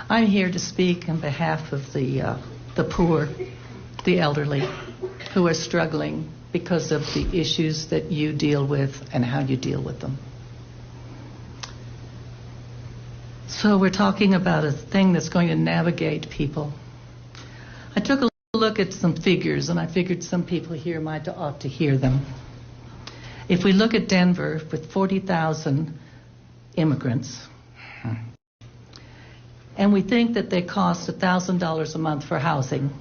I'm here to speak on behalf of the poor, the elderly, who are struggling because of the issues that you deal with and how you deal with them. So we're talking about a thing that's going to navigate people. I took a look at some figures, and I figured some people here ought to hear them. If we look at Denver with 40,000 immigrants, and we think that they cost $1,000 a month for housing,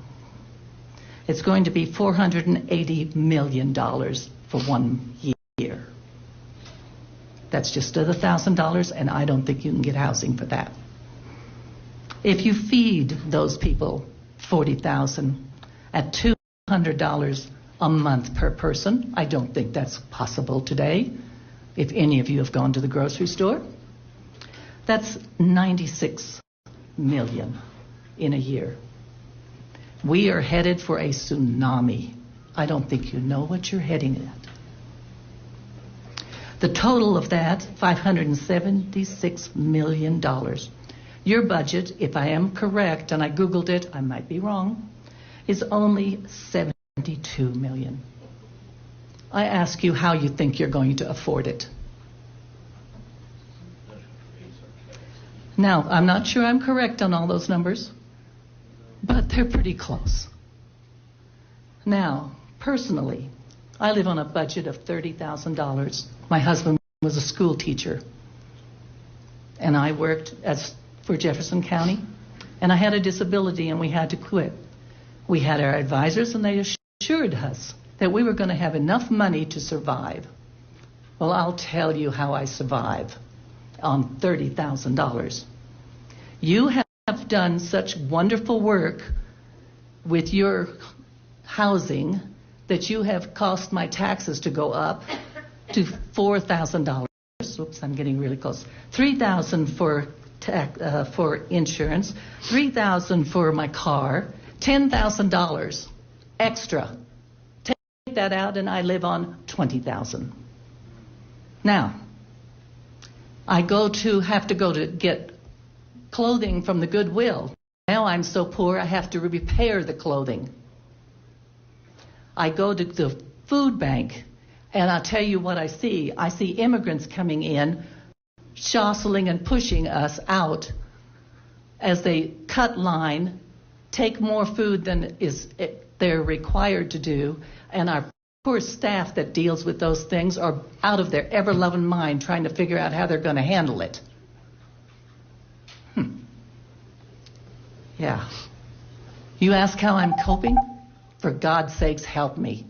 it's going to be $480 million for 1 year. That's just at $1,000, and I don't think you can get housing for that. If you feed those people 40,000 at $200 a month per person, I don't think that's possible today. If any of you have gone to the grocery store, that's 96 million in a year. We are headed for a tsunami. I don't think you know what you're heading at. The total of that, $576 million. Your budget, if I am correct, and I Googled it, I might be wrong, is only $72 million. I ask you how you think you're going to afford it. Now, I'm not sure I'm correct on all those numbers, but they're pretty close. Now, personally, I live on a budget of $30,000. My husband was a school teacher, and I worked for Jefferson County, and I had a disability, and we had to quit. We had our advisors, and they assured us that we were going to have enough money to survive. Well, I'll tell you how I survive on $30,000. You have done such wonderful work with your housing that you have caused my taxes to go up to $4,000. Oops, I'm getting really close. $3,000 for insurance, $3,000 for my car, $10,000 extra. Take that out, and I live on $20,000. Now, I have to go to get clothing from the Goodwill. Now I'm so poor I have to repair the clothing. I go to the food bank, and I'll tell you what I see. I see immigrants coming in, jostling and pushing us out as they cut line, take more food than they're required to do, and our poor staff that deals with those things are out of their ever-loving mind trying to figure out how they're going to handle it. Yeah. You ask how I'm coping? For God's sakes, help me.